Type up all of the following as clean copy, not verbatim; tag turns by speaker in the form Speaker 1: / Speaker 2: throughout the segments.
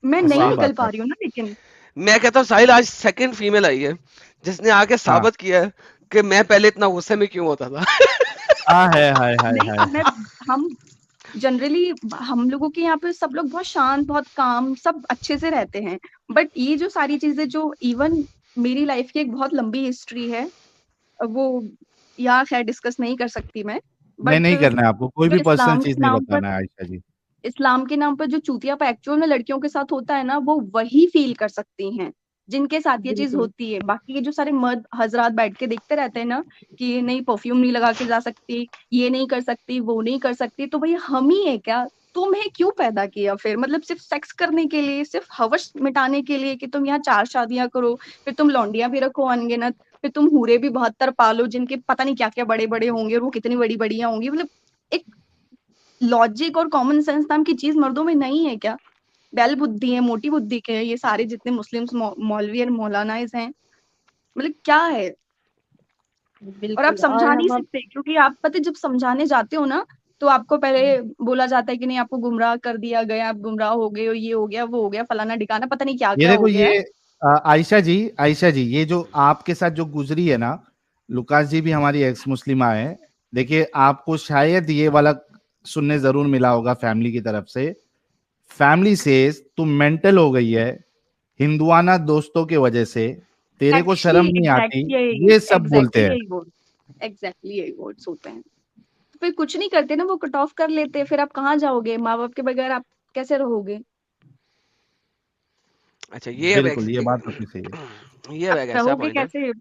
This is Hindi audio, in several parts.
Speaker 1: मैं
Speaker 2: हाँ,
Speaker 1: नहीं
Speaker 2: सही
Speaker 3: वाह।
Speaker 1: निकल
Speaker 2: बात
Speaker 1: पा
Speaker 2: है।
Speaker 1: रही हूँ ना, लेकिन
Speaker 3: मैं कहता हूँ साहिल आज सेकंड फीमेल आई है जिसने आके
Speaker 2: हाँ
Speaker 3: साबित किया है कि मैं पहले इतना गुस्से में क्यों होता था।
Speaker 2: हाँ, है, हाय हाय
Speaker 1: नहीं,
Speaker 2: हाय।
Speaker 1: हम जनरली, हम लोगों के यहाँ पे सब लोग बहुत शांत, बहुत काम, सब अच्छे से रहते हैं। बट ये जो सारी चीजें, जो इवन मेरी लाइफ की एक बहुत लंबी हिस्ट्री है, वो यहाँ खैर डिस्कस नहीं कर सकती मैं।
Speaker 2: नहीं,
Speaker 1: बट
Speaker 2: नहीं करना है आपको, कोई
Speaker 1: जो
Speaker 2: भी पर्सनल चीज़ नहीं बताना है आयशा जी।
Speaker 1: इस्लाम के नाम पर जो चूतियापा एक्चुअल में लड़कियों के साथ होता है ना, वो वही फील कर सकती हैं जिनके साथ ये चीज
Speaker 4: बिल्कुल।
Speaker 1: होती है। बाकी ये जो सारे मर्द हजरात बैठ के देखते रहते हैं ना कि नहीं परफ्यूम नहीं लगा के जा सकती, ये नहीं कर सकती, वो नहीं कर सकती, तो भाई हम ही है क्या? तुम्हें क्यों पैदा किया फिर? मतलब सिर्फ सेक्स करने के लिए, सिर्फ हवस मिटाने के लिए कि तुम यहाँ 4 शादियां करो, फिर तुम लौंडियां भी रखो अनगिनत, फिर तुम हूरे भी 72 पालो जिनके पता नहीं क्या क्या बड़े बड़े होंगे और वो कितनी बड़ी बढ़िया होंगी। मतलब एक लॉजिक और कॉमन सेंस नाम की चीज मर्दों में नहीं है क्या? बैल बुद्धि है, मोटी बुद्धि के हैं ये सारे जितने मुस्लिम्स मौलवी और मौलानाइज हैं। मतलब क्या है? और आप
Speaker 4: बिल्कुल। और
Speaker 1: समझा नहीं
Speaker 4: हम अब
Speaker 1: सकते, क्योंकि आप पता है, जब समझाने जाते हो ना, तो आपको पहले बोला जाता है कि नहीं आपको गुमराह कर दिया गया, आप गुमराह हो गए हो, ये हो गया, वो हो गया, फलाना ठिकाना, पता नहीं क्या
Speaker 2: ये
Speaker 1: क्या हो
Speaker 2: देखो,
Speaker 1: गया है।
Speaker 2: ये आयशा जी, ये जो आपके साथ जो गुजरी है ना, लुकास जी भी हमारी एक्स मुस्लिमा है। देखिए, आपको शायद ये वाला सुनने जरूर मिला होगा फैमिली की तरफ से। फैमिली से तुम मेंटल हो गई है हिंदुआना दोस्तों की वजह से, तेरे को
Speaker 1: एक्चुअली
Speaker 2: शर्म नहीं आती, ये सब बोलते
Speaker 1: एग्जैक्टली
Speaker 2: हैं।
Speaker 1: यही वर्ड, एग्जैक्टली यही वर्ड्स होते हैं। तो फिर कुछ नहीं करते ना, वो कट ऑफ कर लेते हैं, फिर आप कहाँ जाओगे? माँ बाप के बगैर आप कैसे रहोगे?
Speaker 3: अच्छा, ये अब
Speaker 2: बिल्कुल, ये बात तो आपकी सही है।
Speaker 3: ये अब
Speaker 1: आप
Speaker 3: एक ऐसा
Speaker 1: रहोगे
Speaker 3: पॉइंट है।
Speaker 1: कैसे?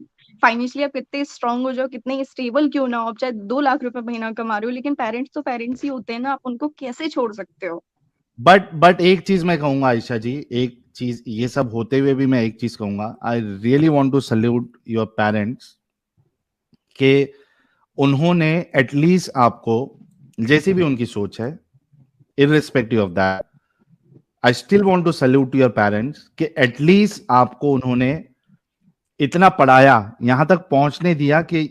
Speaker 1: फाइनेंशियली आप कितने स्ट्रांग हो जाओ, कितने स्टेबल क्यों ना हो, आप चाहे 2 लाख रुपए महीना कमा रहे हो, लेकिन पेरेंट्स तो पेरेंट्स ही होते हैं ना, आप उनको कैसे छोड़ सकते हो?
Speaker 2: बट एक चीज मैं कहूंगा आयशा जी, एक चीज, ये सब होते हुए भी मैं एक चीज कहूंगा, I really want to salute your parents कि उन्होंने एटलीस्ट आपको, जैसी भी उनकी सोच है, irrespective of that, I still want to salute to your parents कि एटलीस्ट आपको उन्होंने इतना पढ़ाया, यहां तक पहुंचने दिया कि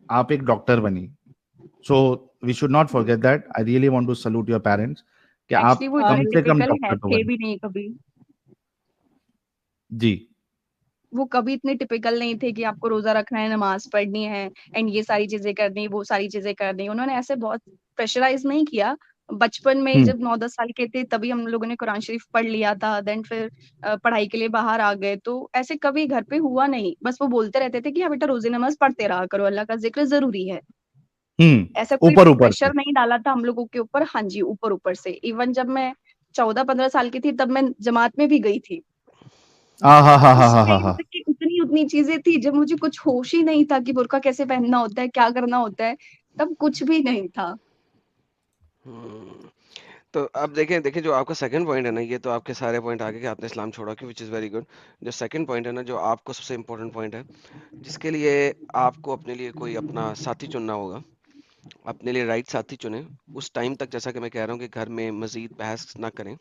Speaker 2: आप एक डॉक्टर बनी। So we should not forget that. I really want to salute your parents कि
Speaker 1: एक्चुअली
Speaker 2: आप
Speaker 1: वो
Speaker 4: और
Speaker 1: इतने
Speaker 2: कम से कम
Speaker 1: टिपिकल है
Speaker 2: डॉक्टर तो
Speaker 1: थे
Speaker 2: बने।
Speaker 1: भी नहीं कभी।
Speaker 2: जी।
Speaker 1: वो कभी इतने टिपिकल नहीं थे कि आपको रोजा रखना है, नमाज पढ़नी है, एंड ये सारी चीजें करनी, वो सारी चीजें करनी। उन्होंने ऐसे बहुत प्रेशराइज नहीं किया। बचपन में
Speaker 2: हम्म।
Speaker 1: जब 9-10 साल के थे तभी हम लोगों ने कुरान शरीफ पढ़ लिया था, देन फिर पढ़ाई के लिए बाहर आ गए, तो ऐसे कभी घर पे हुआ नहीं। बस वो बोलते रहते थे कि हाँ बेटा रोजे नमाज पढ़ते रहा करो, अल्लाह का जिक्र जरूरी है। ऐसा कोई
Speaker 2: ऊपर ऊपर से।
Speaker 1: प्रेशर नहीं डाला था हम लोगों के ऊपर। हाँ जी, ऊपर ऊपर से। इवन जब मैं 14-15 साल की थी तब मैं जमात में भी गई थी।
Speaker 2: आ हा हा हा
Speaker 1: उस
Speaker 2: हा हा
Speaker 1: टाइम
Speaker 2: हा।
Speaker 1: तक की उतनी उतनी चीजें थी जब मुझे कुछ होश ही नहीं था कि बुर्का कैसे पहनना होता है, क्या करना होता है। तब कुछ भी नहीं था।
Speaker 3: हम्म, तो अब देखें देखें जो आपका सेकंड पॉइंट है ना, ये तो आपके सारे पॉइंट आगे कि आपने इस्लाम छोड़ा कि विच इज़ वेरी गुड। जो सेकंड पॉइंट है ना, जो आपको सबसे इम्पोर्टेंट पॉइंट है, जिसके लिए आपको अपने लिए कोई अपना साथी चुनना होगा, अपने लिए राइट साथी चुने। उस टाइम तक जैसा कि मैं कह रहा हूँ कि घर में मजीद बहस ना करें।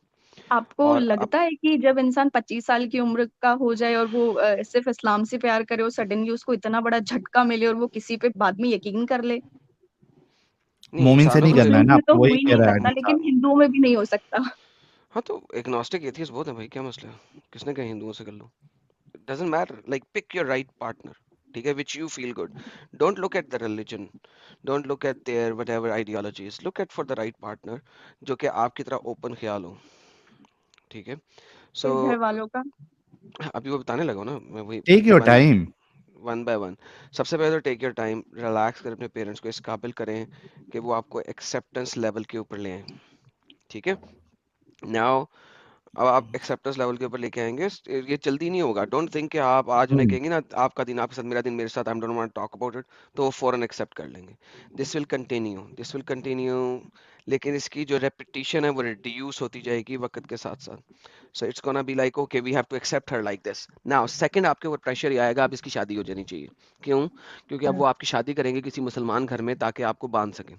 Speaker 1: आपको
Speaker 3: और अब
Speaker 1: लगता है कि जब इंसान 25 साल की उम्र का हो जाए और वो सिर्फ इस्लाम से प्यार करे और सडनली उसको इतना बड़ा झटका मिले और वो किसी पे बाद में यकीन कर ले?
Speaker 3: नहीं,
Speaker 2: मोमिन से
Speaker 3: सालों
Speaker 2: नहीं
Speaker 3: में तो
Speaker 2: करना है
Speaker 1: मुस्लिम्स
Speaker 2: ना,
Speaker 1: में तो
Speaker 2: आपको
Speaker 1: हो
Speaker 2: वही
Speaker 1: ही
Speaker 2: कह
Speaker 1: नहीं
Speaker 2: रहा
Speaker 1: सकता,
Speaker 2: है।
Speaker 1: लेकिन हिंदुओं में भी नहीं हो सकता।
Speaker 3: हाँ, तो एग्नोस्टिक एथियस्ट बहुत है भाई, क्या मसला है? किसने कहा हिंदुओं से कर लो? Doesn't matter, like pick your right partner. ठीक है, which you feel good. Don't look at the religion, don't look at their whatever ideologies, look at for the right partner जो कि आपकी तरह ओपन ख्याल हो। ठीक है। सो
Speaker 1: फिर घर वालों का?
Speaker 3: अभी वो बताने लगा हूं ना मैं, वही
Speaker 2: take your
Speaker 3: one
Speaker 2: time.
Speaker 3: One by one. सबसे पहले तो टेक योर टाइम, रिलैक्स करें, अपने पेरेंट्स को इस काबिल करें कि वो आपको एक्सेप्टेंस लेवल के ऊपर ले आए। ठीक है। नाउ अब आप एक्सेप्टेंस लेवल के ऊपर लेके आएंगे, ये जल्दी नहीं होगा। डोंट थिंक कि आप आज उन्हें
Speaker 2: हम्म।
Speaker 3: कहेंगे ना आपका दिन आपके साथ, मेरा दिन मेरे साथ, I don't want to talk about it, तो वो फौरन एक्सेप्ट कर लेंगे। दिस विल कंटिन्यू, लेकिन इसकी जो रेपिटेशन है वो रिड्यूस होती जाएगी वक्त के साथ साथ। So it's gonna be like okay we have to accept her like this now. Second, आपके ऊपर प्रेशर ये आएगा अब इसकी शादी हो जानी चाहिए। क्यों? क्योंकि अब वो आपकी शादी करेंगे किसी मुसलमान घर में ताकि आपको बांध सकें।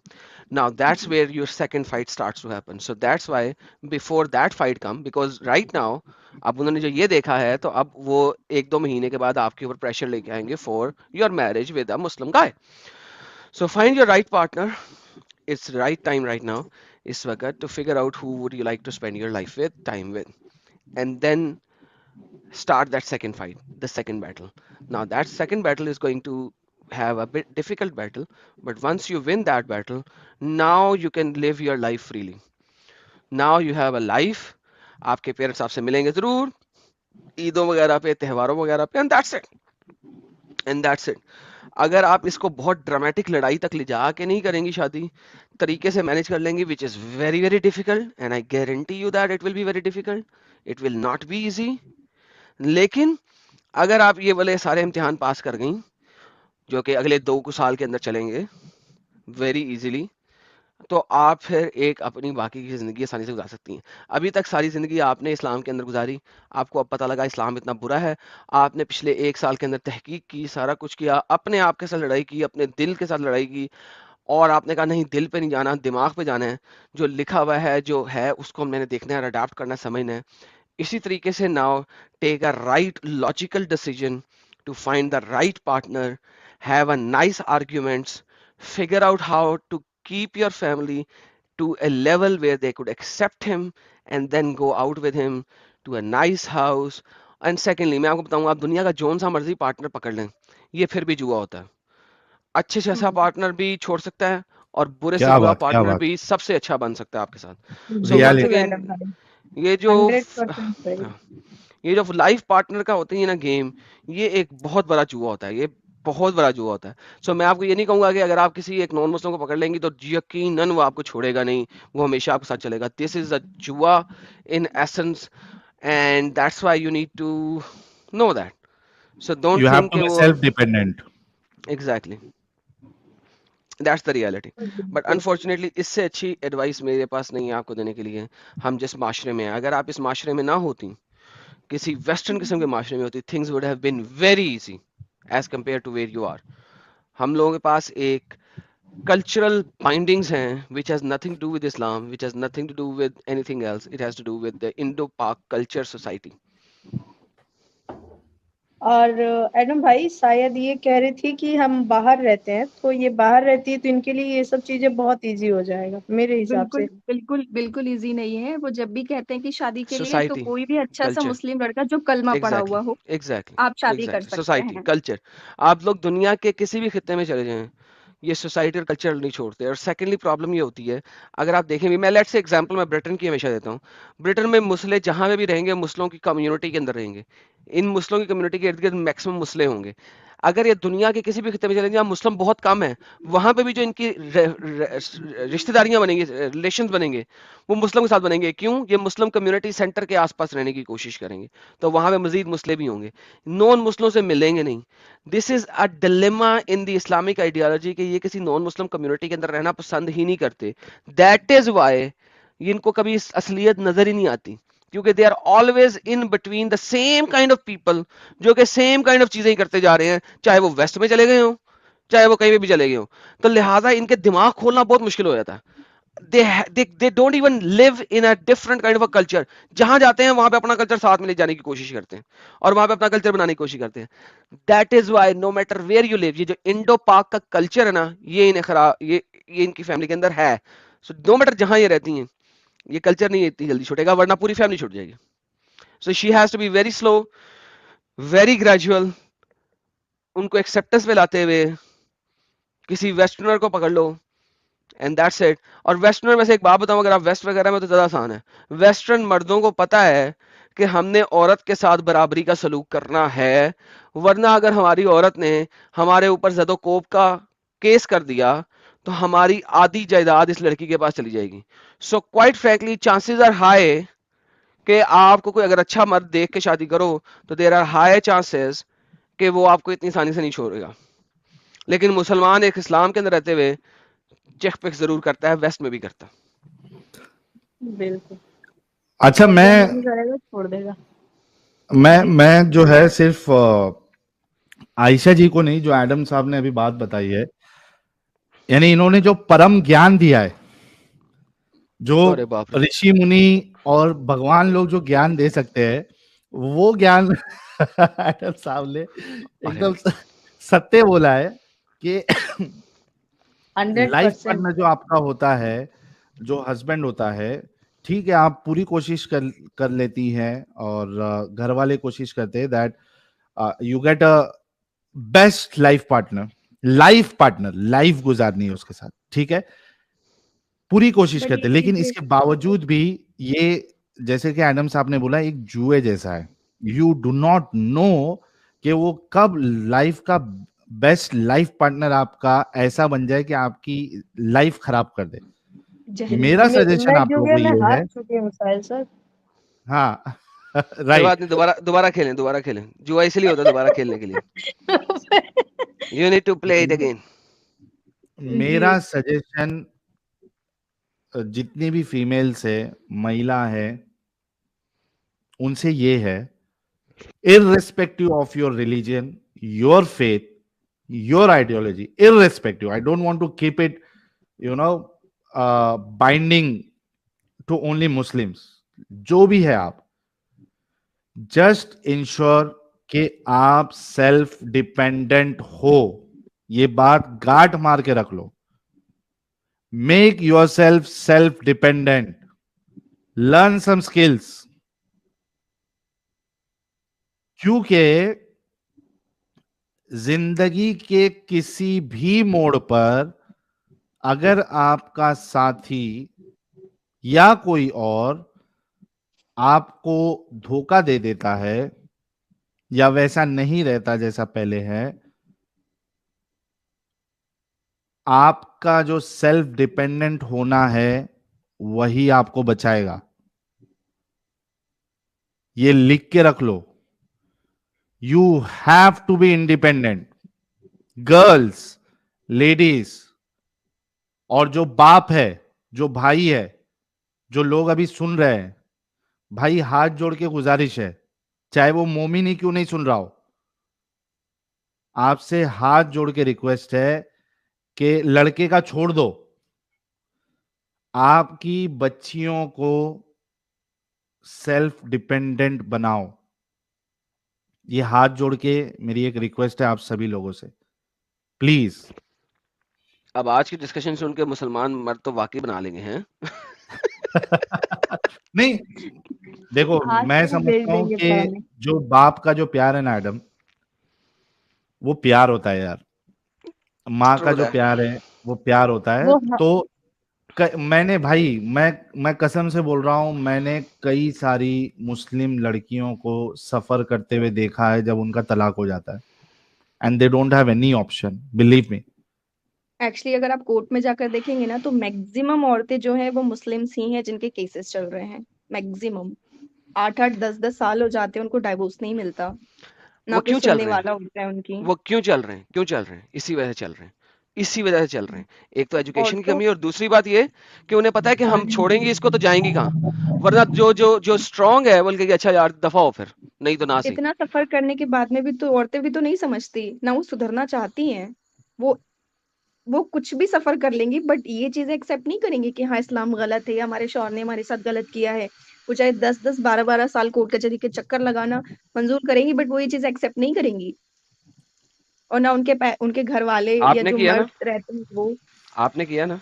Speaker 3: Now that's where your second fight starts to happen. So that's why before that fight come, because right now अब उन्होंने जो ये देखा है, तो अब वो 1-2 महीने के बाद आपके ऊपर प्रेशर लेके आएंगे for your marriage with a Muslim guy. So find your right partner. It's right time right now इस वक्त to figure out who would you like to spend your life with, time with. and then start that second fight, the second battle. Now that second battle is going to have a bit difficult battle, but once you win that battle, now you can live your life freely. Now you have a life. आपके पेरेंट्स आपसे मिलेंगे जरूर ईदों वगैरह पे, त्योहारों वगैरह पे, and that's it, and that's it. अगर आप इसको बहुत ड्रामेटिक लड़ाई तक ले जाके नहीं करेंगी शादी, तरीके से मैनेज कर लेंगी, which is very very difficult, and I guarantee you that it will be very difficult, it will not be easy. लेकिन अगर आप ये वाले सारे इम्तिहान पास कर गई, जो कि अगले 2 साल के अंदर चलेंगे वेरी इजीली, तो आप फिर एक अपनी बाकी की ज़िंदगी आसानी से गुजार सकती हैं. अभी तक सारी ज़िंदगी आपने इस्लाम के अंदर गुजारी, आपको अब पता लगा इस्लाम इतना बुरा है, आपने पिछले 1 साल के अंदर तहकीक की, सारा कुछ किया, अपने आप के साथ लड़ाई की, अपने दिल के साथ लड़ाई की, और आपने कहा नहीं, दिल पे नहीं जाना, दिमाग पे जाना है, जो लिखा हुआ है, जो है, उसको हमने देखना है, अडाप्ट करना है, समझना है. इसी तरीके से now take a right logical decision to find the right partner, have a nice arguments, figure out how to keep your family to a level where they could accept him, and then go out with him to a nice house. And secondly, मैं आपको बताऊंगा, आप दुनिया का जोन सा मर्जी पार्टनर पकड़ लें, ये फिर भी जुआ होता है. अच्छे से अच्छा पार्टनर भी छोड़ सकता है, और बुरे से
Speaker 2: क्या
Speaker 3: बुरा
Speaker 2: बात, क्या
Speaker 3: पार्टनर
Speaker 2: बात,
Speaker 3: भी सबसे अच्छा बन सकता है आपके साथ. So once
Speaker 2: reality.
Speaker 3: Again,
Speaker 1: Adam भाई,
Speaker 3: ये जो
Speaker 1: 100% सही.
Speaker 3: ये जो लाइफ पार्टनर का होता है ना गेम, ये एक बहुत बड़ा जुआ होता है, ये बहुत बड़ा जुआ होता है. सो मैं आपको ये नहीं कहूंगा कि अगर आप किसी एक नॉन मुस्लिम को पकड़ लेंगी तो यकीनन वो आपको छोड़ेगा नहीं, वो हमेशा आपके साथ चलेगा. दिस इज अ जुआ in essence, and that's why you need to know that. So don't
Speaker 2: you have
Speaker 3: think
Speaker 2: to
Speaker 3: कि
Speaker 2: बी
Speaker 3: वो
Speaker 2: self dependent.
Speaker 3: Exactly, that's the reality. But unfortunately इससे अच्छी एडवाइस मेरे पास नहीं है आपको देने के लिए. हम जिस माशरे में हैं, अगर आप इस माशरे में ना होती, किसी वेस्टर्न किस्म के माशरे में होती, things would have been very easy as compare to where you are. हम लोगों के पास एक कल्चरल बाइंडिंग्स हैं which has nothing to do with Islam, which has nothing to do with anything else. It has to do with the Indo-Pak culture society.
Speaker 1: और एडम भाई शायद ये कह रही थी कि हम बाहर रहते हैं, तो ये बाहर रहती है तो इनके लिए ये सब चीजें बहुत इजी हो जाएगा मेरे हिसाब से.
Speaker 4: बिल्कुल बिल्कुल बिल्कुल इजी नहीं है. वो जब भी कहते हैं कि शादी के लिए, तो
Speaker 3: Society,
Speaker 4: कोई भी अच्छा सा
Speaker 3: culture.
Speaker 4: मुस्लिम लड़का जो कलमा पढ़ा
Speaker 3: Exactly,
Speaker 4: हुआ हो,
Speaker 3: exactly,
Speaker 4: आप शादी कर
Speaker 3: exactly.
Speaker 4: सकते
Speaker 3: Society,
Speaker 4: हैं.
Speaker 3: culture. आप लोग दुनिया के किसी भी खित्ते में चले जाएं, ये सोसाइटी और कल्चर नहीं छोड़ते. और सेकेंडली प्रॉब्लम ये होती है, अगर आप देखें भी, मैं लेट्स से एग्जांपल मैं ब्रिटेन की हमेशा देता हूँ. ब्रिटेन में मुस्लिम जहां पे भी रहेंगे, मुस्लिमों की कम्युनिटी के अंदर रहेंगे, इन मुस्लिमों की कम्युनिटी के इर्द गिर्द मैक्सिमम मुस्लिम होंगे. अगर ये दुनिया के किसी भी खित्ते में चले जहाँ मुस्लिम बहुत कम है, वहां पे भी जो इनकी रिश्तेदारियां बनेंगी, रिलेशन बनेंगे, वो मुस्लिम के साथ बनेंगे. क्यों? ये मुस्लिम कम्युनिटी सेंटर के आसपास रहने की कोशिश करेंगे, तो वहां पे मजीद मुस्लिम भी होंगे, नॉन मुस्लिमों से मिलेंगे नहीं. This is a dilemma in the Islamic ideology कि ये किसी नॉन मुस्लिम कम्युनिटी के अंदर रहना पसंद ही नहीं करते. दैट इज वाई इनको कभी असलियत नजर ही नहीं आती, क्योंकि they are always in between the same kind of people, जो कि सेम काइंड ऑफ चीजें ही करते जा रहे हैं, चाहे वो वेस्ट में चले गए हो, चाहे वो कहीं पे भी चले गए हो. तो लिहाजा इनके दिमाग खोलना बहुत मुश्किल हो जाता है. they don't even live in a different kind of a culture. जहां जाते हैं वहां पे अपना कल्चर साथ में ले जाने की कोशिश करते हैं, और वहां पे अपना कल्चर बनाने की कोशिश करते हैं. That is why no matter where you live, ये जो इंडो पाक का कल्चर है ना, ये इन्हें खराब, ये इनकी फैमिली के अंदर है. सो नो मैटर जहां ये रहती हैं, ये कल्चर नहीं इतनी जल्दी छूटेगा, वरना पूरी फैमिली छूट जाएगी. So she has to be very slow, very gradual. उनको एक्सेप्टेंस पे लाते हुए किसी वेस्टर्नर को पकड़ लो, एंड दैट्स इट. और वेस्टर्नर में से एक बात बताऊं, अगर आप वेस्ट वगैरह में, तो ज्यादा आसान है. वेस्टर्न मर्दों को पता है कि हमने औरत के साथ बराबरी का सलूक करना है, वरना अगर हमारी औरत ने हमारे ऊपर ज़दो-कोब का केस कर दिया, तो हमारी आधी जायदाद इस लड़की के पास चली जाएगी. So quite frankly chances are high कि आपको कोई अगर अच्छा मर्द देख के शादी करो, तो देयर आर हाई चांसेस कि वो आपको इतनी आसानी से नहीं छोड़ेगा. लेकिन मुसलमान एक इस्लाम के अंदर रहते हुए चेक पिक जरूर करता है, वेस्ट में भी करता.
Speaker 1: बिल्कुल.
Speaker 2: अच्छा,
Speaker 1: नहीं करेगा, छोड़ देगा.
Speaker 2: मैं जो है सिर्फ आयशा जी को नहीं, जो एडम साहब ने अभी बात बताई है, यानी इन्होंने जो परम ज्ञान दिया है, जो
Speaker 3: अरे बाप रे,
Speaker 2: ऋषि मुनि और भगवान लोग जो ज्ञान दे सकते हैं, वो ज्ञान एडम साहब ने एकदम सत्य बोला है कि
Speaker 1: 100%
Speaker 2: लाइफ पार्टनर जो आपका होता है, जो हस्बैंड होता है, ठीक है, आप पूरी कोशिश कर लेती हैं और घर वाले कोशिश करते हैं that you get a best life partner, life गुजारनी है उसके साथ, ठीक है, पूरी कोशिश
Speaker 1: बट
Speaker 2: करते
Speaker 1: ये
Speaker 2: हैं, लेकिन
Speaker 1: चीजें
Speaker 2: इसके बावजूद भी ये, जैसे कि एडम साहब ने बोला, एक जुए जैसा है। यू डू नॉट नो कि वो कब लाइफ का बेस्ट लाइफ पार्टनर आपका ऐसा बन जाए कि आपकी लाइफ खराब कर दे। मेरा
Speaker 1: जहरीली।
Speaker 2: सजेशन
Speaker 5: मैं
Speaker 2: आप लोगों
Speaker 5: जुए
Speaker 2: को
Speaker 5: में
Speaker 2: ये
Speaker 5: हार
Speaker 2: है,
Speaker 5: चुकी हूँ साहिल सर।
Speaker 2: हाँ
Speaker 3: कोई
Speaker 2: राइट,
Speaker 3: बात नहीं, दोबारा खेलें। जुआ इसलिए होता है दोबारा खेलने के लिए। You need to play it again.
Speaker 1: जी।
Speaker 2: मेरा सजेशन जितनी भी फीमेल्स है, महिला है, उनसे ये है, irrespective of your religion, your faith, your ideology, irrespective, I don't want to keep it, binding to only Muslims, जो भी है आप, जस्ट इंश्योर कि आप सेल्फ डिपेंडेंट हो। ये बात गांठ मार के रख लो। Make yourself dependent, learn some skills, क्योंकि जिंदगी के किसी भी मोड़ पर अगर आपका साथी या कोई और आपको धोखा दे देता है या वैसा नहीं रहता जैसा पहले है, आपका जो सेल्फ डिपेंडेंट होना है वही आपको बचाएगा। ये लिख के रख लो, you have to be independent. Girls, ladies, और जो बाप है, जो भाई है, जो लोग अभी सुन रहे हैं, भाई हाथ जोड़ के गुजारिश है, चाहे वो मोमिन ही क्यों नहीं सुन रहा हो, आपसे हाथ जोड़ के रिक्वेस्ट है कि लड़के का छोड़ दो, आपकी बच्चियों को सेल्फ डिपेंडेंट बनाओ। ये हाथ जोड़ के मेरी एक रिक्वेस्ट है आप सभी लोगों से, प्लीज।
Speaker 3: अब आज की डिस्कशन सुन के मुसलमान मर्द तो वाकई बना लेंगे हैं।
Speaker 2: नहीं, देखो,
Speaker 1: आज
Speaker 2: मैं
Speaker 1: तो भेज
Speaker 2: समझता हूं
Speaker 1: देंगे
Speaker 2: कि
Speaker 1: पढ़ाने।
Speaker 2: जो बाप का जो प्यार है ना एडम, वो प्यार होता है यार। माँ का
Speaker 3: ट्रू
Speaker 2: जो
Speaker 3: दैट।
Speaker 2: प्यार है वो प्यार होता है।
Speaker 5: वो
Speaker 2: तो मैंने भाई, मैं कसम से बोल रहा हूं, मैंने कई सारी मुस्लिम लड़कियों को सफर करते हुए देखा है जब उनका तलाक हो जाता है, and they don't have any option, believe me.
Speaker 1: Actually अगर आप कोर्ट में जाकर देखेंगे ना तो मैक्सिमम औरतें जो हैं वो मुस्लिम्स ही हैं जिनके केसेस चल रहे हैं। मैक्सिमम 8-8 10-10 साल हो जाते हैं उनको डाइवोर्स नहीं मिलता, ना
Speaker 3: वो
Speaker 1: कोई
Speaker 3: क्यों चल
Speaker 1: सुनने
Speaker 3: रहे हैं?
Speaker 1: वाला होता है उनकी।
Speaker 3: वो क्यों चल रहे हैं? क्यों चल रहे हैं? इसी वजह से चल रहे हैं। इसी वजह से चल रहे हैं। एक तो एजुकेशन की
Speaker 1: औरतों
Speaker 3: कमी, और दूसरी बात ये कि उन्हें पता है कि हम छोड़ेंगे इसको तो जाएंगी कहाँ? वरना जो स्ट्रांग है बोल के अच्छा यार दफा हो, फिर नहीं तो ना सही।
Speaker 1: इतना सफर करने के बाद में भी तो औरतें भी तो नहीं समझती, ना वो सुधरना चाहती हैं। वो वो कुछ भी सफर कर लेंगी बट ये चीजें एक्सेप्ट नहीं करेंगी कि हाँ इस्लाम गलत है या हमारे शौहर ने हमारे साथ गलत किया है। वो चाहे 10-10 12-12 साल कोर्ट कचहरी के चक्कर लगाना मंजूर करेंगी बट वो ये चीज एक्सेप्ट नहीं करेंगी। और ना उनके घर वाले या
Speaker 3: आपने
Speaker 1: जो
Speaker 3: किया ना?
Speaker 1: मर्द रहते हैं वो।
Speaker 3: आपने किया ना?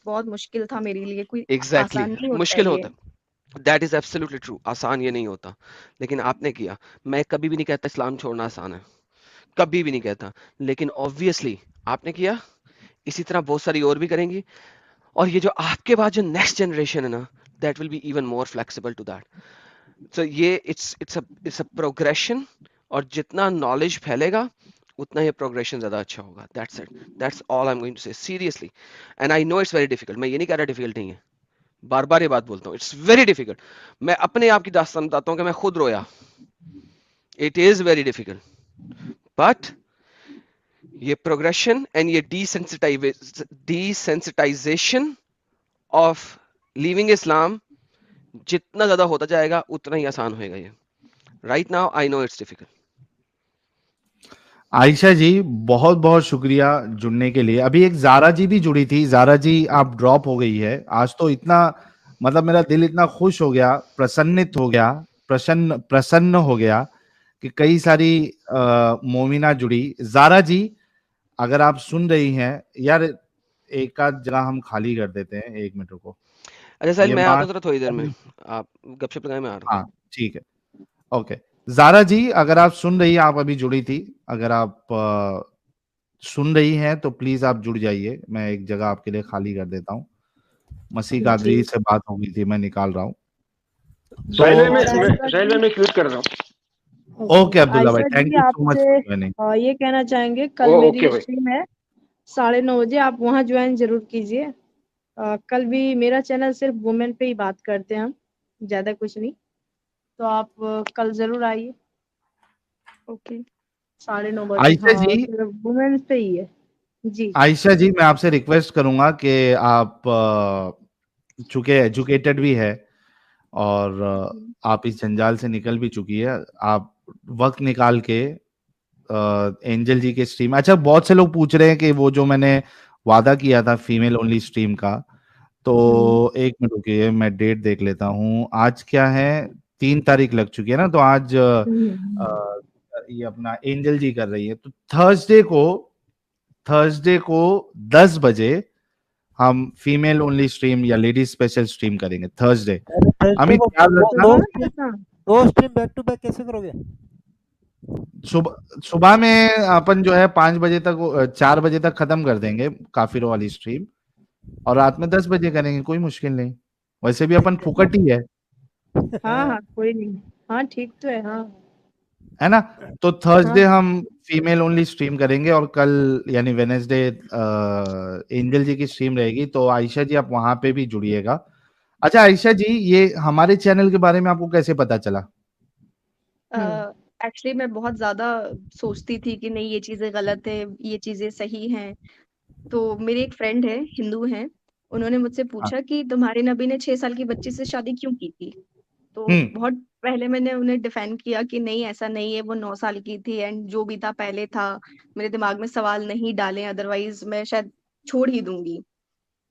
Speaker 1: बहुत मुश्किल था मेरे लिए, कोई
Speaker 3: एग्जैक्टली
Speaker 1: आसान नहीं होता है
Speaker 3: मुश्किल
Speaker 1: ये।
Speaker 3: होता है। That is absolutely true. आसान ये नहीं होता, लेकिन आपने किया। मैं कभी भी नहीं कहता इस्लाम छोड़ना आसान है, कभी भी नहीं कहता, लेकिन ऑब्वियसली आपने किया। इसी तरह बहुत सारी और भी करेंगी, और ये जो आपके बाद जो नेक्स्ट जनरेशन है ना, that will be even more flexible to that. So ये इट्स अ प्रोग्रेशन, और जितना नॉलेज फैलेगा उतना ये प्रोग्रेशन ज्यादा अच्छा होगा। That's it, that's all I am going to say seriously. And I know it's very difficult, मैं ये नहीं कह रहा डिफिकल्ट नहीं है, बार बार ये बात बोलता हूँ, इट्स वेरी डिफिकल्ट। मैं अपने आप की दास्तान बताता हूँ कि मैं खुद रोया। It is very difficult, but ये प्रोग्रेशन एंड ये डिसेंसिटाइजेशन ऑफ लीविंग इस्लाम जितना ज्यादा होता जाएगा उतना ही आसान होएगा ये। Right now I know it's difficult.
Speaker 2: Ayesha ji, बहुत बहुत शुक्रिया जुड़ने के लिए। अभी एक जारा जी भी जुड़ी थी। जारा जी आप ड्रॉप हो गई है आज, तो इतना मतलब मेरा दिल इतना खुश हो गया, प्रसन्नित हो गया, प्रसन्न हो गया कि कई सारी मोमिना जुड़ी। जारा जी, अगर आप सुन रही हैं यार, एक आध जगह हम खाली कर देते हैं, 1 मिनट रुको।
Speaker 3: अच्छा साहिल,
Speaker 2: ये
Speaker 3: मैं आता
Speaker 2: मार्च
Speaker 3: हूँ जरा थोड़ी देर में, आप गपशप लगाए, मैं आ रहा हूँ।
Speaker 2: हाँ ठीक है, ओके। जारा जी, अगर आप सुन रही हैं, आप अभी जुड़ी थी, अगर आप सुन रही हैं तो प्लीज आप जुड़ जाइए, मैं एक जगह आपके लिए खाली कर देता हूँ। मसीह
Speaker 5: जी
Speaker 2: कादरी से बात हो गई थी, मैं निकाल रहा हूँ।
Speaker 5: साहिल भाई,
Speaker 2: तो
Speaker 5: साहिल भाई मैं क्विट कर रहा हूँ।
Speaker 2: ओके अब्दुल्ला भाई,
Speaker 6: Ayesha
Speaker 2: thank
Speaker 6: ji
Speaker 2: you so much
Speaker 6: आपसे
Speaker 2: फॉर ज्वाइनिंग।
Speaker 6: ये कहना चाहेंगे, कल
Speaker 5: ओके
Speaker 6: मेरी
Speaker 5: भाई।
Speaker 6: स्ट्रीम है 9:30 बजे, आप वहाँ ज्वाइन जरूर कीजिए। कल भी मेरा चैनल सिर्फ वुमेन पे ही बात करते हैं हम, ज्यादा कुछ नहीं, तो आप कल जरूर आइए।
Speaker 1: ओके
Speaker 6: 9:30 बजे,
Speaker 2: आयशा
Speaker 6: हाँ,
Speaker 2: जी,
Speaker 6: सिर्फ वुमेन पे ही है जी।
Speaker 2: आयशा जी, मैं आपसे रिक्वेस्ट करूंगा कि आप चूंकि एजुकेटेड भी है और आप इस जंजाल से निकल भी चुकी है, आप वक्त निकाल के एंजल जी के स्ट्रीम, अच्छा बहुत से लोग पूछ रहे हैं कि वो जो मैंने वादा किया था फीमेल ओनली स्ट्रीम का, तो एक मिनट रुकिए, मैं डेट देख लेता हूँ। आज क्या है, 3 तारीख लग चुकी है ना, तो आज ये अपना एंजल जी कर रही है, तो थर्सडे को 10 बजे हम फीमेल ओनली स्ट्रीम या लेडीज स्पेशल स्ट्रीम करेंगे थर्सडे। अमित याद रखना,
Speaker 7: दो स्ट्रीम बैक टू बैक कैसे करोगे?
Speaker 2: सुबह में अपन जो है 5 बजे तक 4 बजे तक खत्म कर देंगे काफिरों वाली स्ट्रीम, और रात में 10 बजे करेंगे, कोई मुश्किल नहीं, वैसे भी अपन फुकट ही है
Speaker 6: हाँ कोई नहीं, हाँ ठीक तो है
Speaker 2: ना। तो थर्सडे
Speaker 6: हाँ।
Speaker 2: हम फीमेल ओनली स्ट्रीम करेंगे, और कल यानी वेनेसडे एंजल जी की स्ट्रीम रहेगी, तो आयशा जी आप वहां पे भी जुड़िएगा। अच्छा आयशा जी, ये हमारे चैनल के बारे में आपको कैसे पता चला?
Speaker 1: एक्चुअली मैं बहुत ज्यादा सोचती थी कि नहीं ये चीजें गलत है, ये चीजें सही हैं। तो मेरी एक फ्रेंड है, हिंदू है, उन्होंने मुझसे
Speaker 2: हाँ,
Speaker 1: पूछा कि तुम्हारे नबी ने 6 साल की बच्ची से शादी क्यों की थी। तो बहुत पहले मैंने उन्हें डिफेंड किया कि नहीं ऐसा नहीं है, वो 9 साल की थी एंड जो भी था पहले था, मेरे दिमाग में सवाल नहीं डाले, अदरवाइज मैं शायद छोड़ ही दूंगी।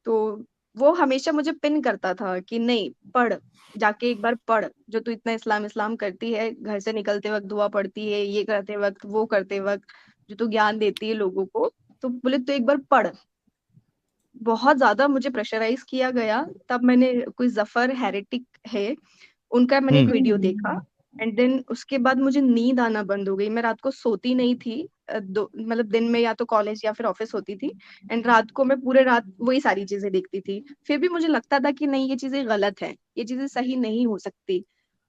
Speaker 1: तो वो हमेशा मुझे पिन करता था कि नहीं पढ़, जाके एक बार पढ़, जो तू इतना इस्लाम इस्लाम करती है, घर से निकलते वक्त दुआ पढ़ती है, ये करते वक्त वो करते वक्त, जो तू ज्ञान देती है लोगों को, तो बोले तू एक बार पढ़। बहुत ज्यादा मुझे प्रेशराइज किया गया, तब मैंने कोई जफर हेरेटिक है उनका मैंने एक वीडियो देखा, एंड देन उसके बाद मुझे नींद आना बंद हो गई, मैं रात को सोती नहीं थी। मतलब दिन में या तो कॉलेज या फिर ऑफिस होती थी, एंड रात को मैं पूरे रात वही सारी चीजें देखती थी। फिर भी मुझे लगता था कि नहीं ये चीजें गलत है, ये चीजें सही नहीं हो सकती।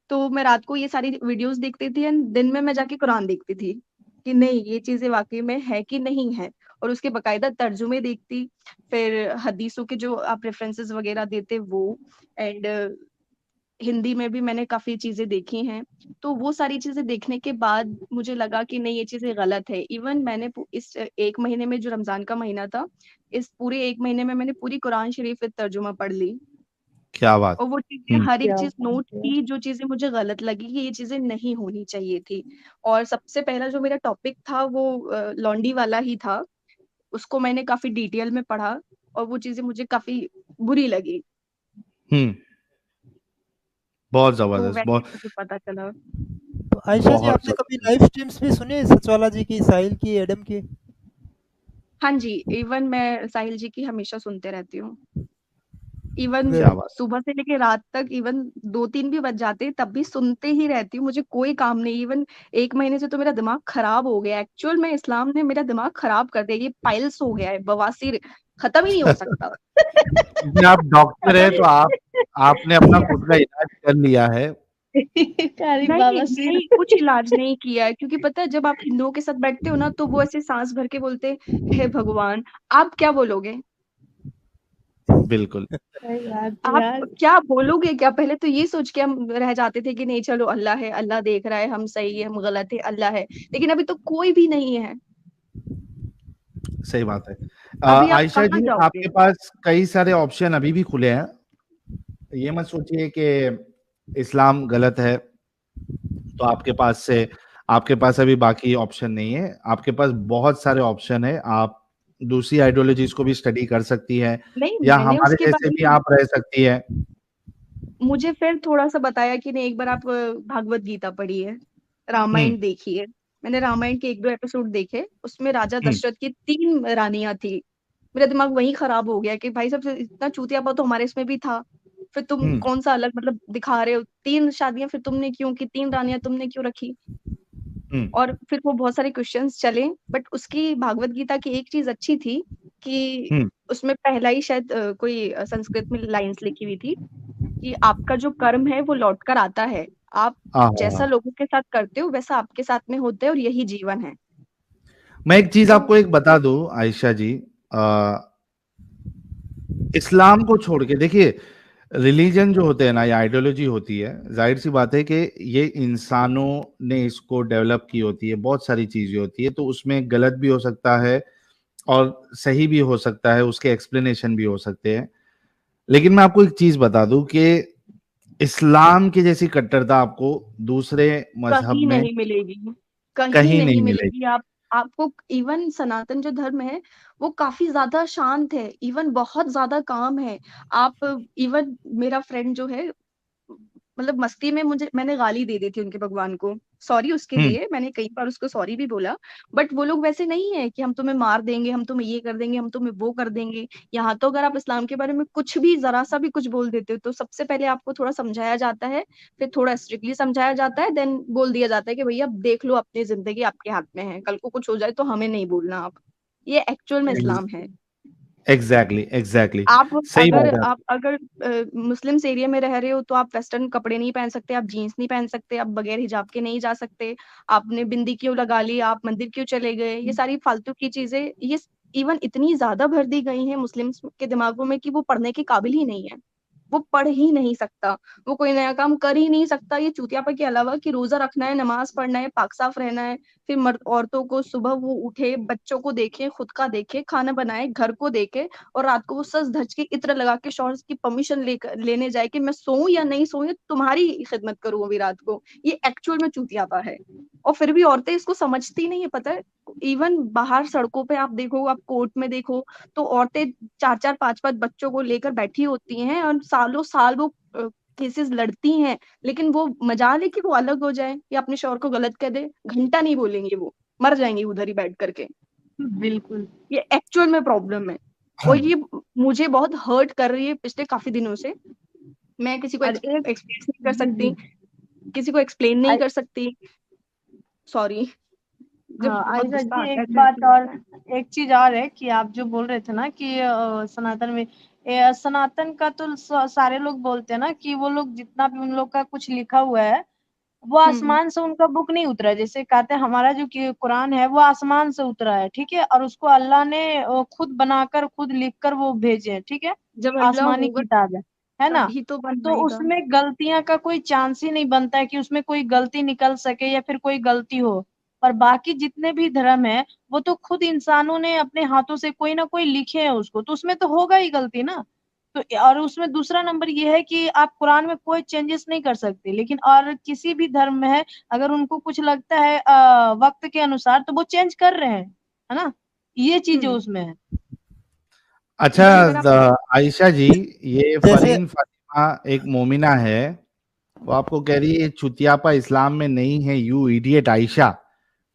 Speaker 1: तो मैं रात को ये सारी वीडियोस देखती थी एंड दिन में मैं जाके कुरान देखती थी कि नहीं ये चीजें वाकई में है कि नहीं है, और उसके बकायदा तर्जुमे देखती, फिर हदीसों के जो आप रेफरेंसेस वगैरह देते वो, एंड हिंदी में भी मैंने काफी चीजें देखी हैं। तो वो सारी चीजें देखने के बाद मुझे लगा कि नहीं ये चीजें गलत है। इवन मैंने इस 1 महीने में, जो रमजान का महीना था, इस पूरे 1 महीने में मैंने पूरी कुरान शरीफ पे तर्जुमा पढ़ ली,
Speaker 2: क्या बात।
Speaker 1: और वो चीजें हर एक चीज नोट की, जो चीजें मुझे गलत लगी कि ये चीजें नहीं होनी चाहिए थी। और सबसे पहला जो मेरा टॉपिक था वो लॉन्डी वाला ही था, उसको मैंने काफी डिटेल में पढ़ा, और वो चीजें मुझे काफी बुरी लगी।
Speaker 2: बहुत
Speaker 1: तो
Speaker 2: जबरदस्त,
Speaker 1: वैसे
Speaker 2: बहुत
Speaker 1: मुझे पता चला।
Speaker 7: तो आयशा जी,
Speaker 2: बहुत
Speaker 7: आपने कभी लाइव स्ट्रीम्स भी सुने सचवाला जी की, साहिल की, एडम की?
Speaker 1: हाँ जी, इवन मैं साहिल जी की हमेशा सुनते रहती हूँ। इवन
Speaker 2: क्या बात।
Speaker 1: सुबह से लेके रात तक, इवन 2-3 भी बज जाते तब भी सुनते ही रहती हूँ, मुझे कोई काम नहीं। इवन 1 महीने से तो मेरा दिमाग खराब हो गया, एक्चुअल में इस्लाम ने मेरा दिमाग खराब कर दिया, ये पाइल्स हो गया है, बवासीर खत्म ही नहीं हो सकता।
Speaker 2: क्योंकि आप डॉक्टर है, तो आपने अपना खुद का इलाज कर लिया है।
Speaker 1: नहीं नहीं, कुछ इलाज नहीं किया है, क्योंकि पता है जब आप हिंदुओं के साथ बैठते हो ना, तो वो ऐसे सांस भर के बोलते हे भगवान, आप क्या बोलोगे?
Speaker 2: बिल्कुल
Speaker 1: आप क्या बोलोगे क्या? पहले तो ये सोच के हम रह जाते थे कि नहीं चलो अल्लाह है, अल्लाह देख रहा है, हम सही है हम गलत है, अल्लाह है, लेकिन अभी तो कोई भी नहीं है।
Speaker 2: सही बात है।
Speaker 1: अभी आप
Speaker 2: आयशा
Speaker 1: कहाँ
Speaker 2: जी,
Speaker 1: जाओगे?
Speaker 2: आपके पास कई सारे ऑप्शन अभी भी खुले हैं, ये मत सोचिए कि इस्लाम गलत है तो आपके पास अभी बाकी ऑप्शन नहीं है, आपके पास बहुत सारे ऑप्शन है। आप दूसरी आइडियोलॉजीज को भी स्टडी कर सकती है,
Speaker 1: नहीं
Speaker 2: या
Speaker 1: मैंने
Speaker 2: हमारे
Speaker 1: उसके
Speaker 2: जैसे
Speaker 1: बारे
Speaker 2: भी
Speaker 1: में,
Speaker 2: आप रह सकती है।
Speaker 1: मुझे फिर थोड़ा सा बताया कि नहीं एक बार आप भागवत गीता पढ़िए, रामायण देखिए। मैंने रामायण के 1-2 एपिसोड देखे, उसमें राजा दशरथ की 3 रानियां थी। मेरा दिमाग वहीं खराब हो गया कि भाई साहब इतना चूतियापा तो हमारे इसमें भी था। फिर तुम कौन सा अलग मतलब दिखा रहे हो? 3 शादियां फिर तुमने क्यों की? 3 रानियां तुमने क्यों रखी? और फिर वो बहुत सारे क्वेश्चंस चले, बट उसकी भागवत गीता की एक चीज अच्छी थी कि उसमें पहला ही शायद कोई संस्कृत में लाइंस लिखी हुई थी कि आपका जो कर्म है वो लौट कर आता है, आप जैसा लोगों के साथ करते हो वैसा आपके साथ में होता है, और यही जीवन है।
Speaker 2: मैं एक चीज आपको एक बता दूं आयशा जी, इस्लाम को छोड़ के देखिए, रिलीजन जो होते हैं ना, या आइडियोलॉजी होती है, जाहिर सी बात है कि ये इंसानों ने इसको डेवलप की होती है, बहुत सारी चीजें होती है, तो उसमें गलत भी हो सकता है और सही भी हो सकता है, उसके एक्सप्लेनेशन भी हो सकते हैं। लेकिन मैं आपको एक चीज बता दूं कि इस्लाम की जैसी कट्टरता आपको दूसरे मजहब
Speaker 1: कहीं
Speaker 2: में
Speaker 1: नहीं मिलेगी, कहीं
Speaker 2: कहीं
Speaker 1: नहीं
Speaker 2: नहीं
Speaker 1: मिलेगी। आपको इवन सनातन जो धर्म है वो काफी ज्यादा शांत है, इवन बहुत ज्यादा काम है। आप इवन मेरा फ्रेंड जो है, मतलब मस्ती में मैंने गाली दे दी थी उनके भगवान को, सॉरी उसके लिए, मैंने कई बार उसको सॉरी भी बोला। बट वो लोग वैसे नहीं है कि हम तुम्हें मार देंगे, हम तुम्हें ये कर देंगे, हम तुम्हें वो कर देंगे। यहाँ तो अगर आप इस्लाम के बारे में कुछ भी जरा सा भी कुछ बोल देते हो तो सबसे पहले आपको थोड़ा समझाया जाता है, फिर थोड़ा स्ट्रिक्टली समझाया जाता है, देन बोल दिया जाता है कि भैया देख लो, अपनी जिंदगी आपके हाथ में है, कल को कुछ हो जाए तो हमें नहीं बोलना आप। ये एक्चुअल में इस्लाम है।
Speaker 2: एग्जैक्टली
Speaker 1: आप
Speaker 2: सही
Speaker 1: अगर
Speaker 2: बात है।
Speaker 1: आप अगर मुस्लिम एरिया में रह रहे हो तो आप वेस्टर्न कपड़े नहीं पहन सकते, आप जीन्स नहीं पहन सकते, आप बगैर हिजाब के नहीं जा सकते, आपने बिंदी क्यों लगा ली, आप मंदिर क्यों चले गए, ये सारी फालतू की चीजें, ये इवन इतनी ज्यादा भर दी गई हैं मुस्लिम्स के दिमागों में कि वो पढ़ने के काबिल ही नहीं है, वो पढ़ ही नहीं सकता, वो कोई नया काम कर ही नहीं सकता। ये चूतियापा के अलावा कि रोजा रखना है, नमाज पढ़ना है, पाक साफ रहना है, फिर मर्द औरतों को सुबह वो उठे, बच्चों को देखे, खुद का देखे, खाना बनाए, घर को देखे, और रात को वो सज धज के इत्र लगा के शौहर की परमिशन लेने जाए कि मैं सोऊं या नहीं सोऊं, तुम्हारी खिदमत करूं अभी रात को। ये एक्चुअल में चूतियापा है, और फिर भी औरतें इसको समझती नहीं है। पता है, इवन बाहर सड़कों पे आप देखो, आप कोर्ट में देखो, तो औरतें 4-4 5-5 बच्चों को लेकर बैठी होती हैं और सालों साल वो केसेस लड़ती हैं, लेकिन वो मजाल है कि वो अलग हो जाए या अपने शौहर को गलत कह दे, घंटा नहीं बोलेंगे, वो मर जाएंगे उधर ही बैठ करके।
Speaker 6: बिल्कुल।
Speaker 1: ये एक्चुअल में प्रॉब्लम है, और ये मुझे बहुत हर्ट कर रही है पिछले काफी दिनों से। मैं किसी को एक्सप्रेस नहीं कर सकती, किसी को एक्सप्लेन नहीं कर सकती, सॉरी। जब
Speaker 6: हाँ
Speaker 1: बहुत
Speaker 6: आयशा
Speaker 1: गुस्सा
Speaker 6: जी,
Speaker 1: आता है
Speaker 6: एक
Speaker 1: तो
Speaker 6: बात
Speaker 1: ऐसे
Speaker 6: और,
Speaker 1: होता है।
Speaker 6: एक चीज और है कि आप जो बोल रहे थे ना कि सनातन में, सनातन का तो सारे लोग बोलते हैं ना कि वो लोग जितना भी उन लोग का कुछ लिखा हुआ है वो आसमान से उनका बुक नहीं उतरा है। जैसे कहते हैं हमारा जो कुरान है वो आसमान से उतरा है, ठीक है, और उसको अल्लाह ने खुद बनाकर खुद लिखकर वो भेजे हैं, ठीक है,
Speaker 1: जब अल्लाह
Speaker 6: आसमानी
Speaker 1: होगा
Speaker 6: किताब है ना।
Speaker 1: तभी तो
Speaker 6: तो
Speaker 1: बनाएगा।
Speaker 6: उसमें गलतियां का कोई चांस ही नहीं बनता है कि उसमें कोई गलती निकल सके या फिर कोई गलती हो। और बाकी जितने भी धर्म है वो तो खुद इंसानों ने अपने हाथों से कोई ना कोई लिखे हैं उसको, तो उसमें तो होगा ही गलती ना। तो और उसमें दूसरा नंबर ये है कि आप कुरान में कोई चेंजेस नहीं कर सकते, लेकिन और किसी भी धर्म में है अगर उनको कुछ लगता है वक्त के अनुसार तो वो चेंज कर रहे हैं, है ना, ये चीजें उसमें है।
Speaker 2: अच्छा
Speaker 1: अगर आप
Speaker 2: आयशा जी, ये
Speaker 7: जैसे
Speaker 2: फरीन फातिमा एक मोमिना है, वो आपको कह रही है चुतियापा इस्लाम में नहीं है, यू इडियट आयशा।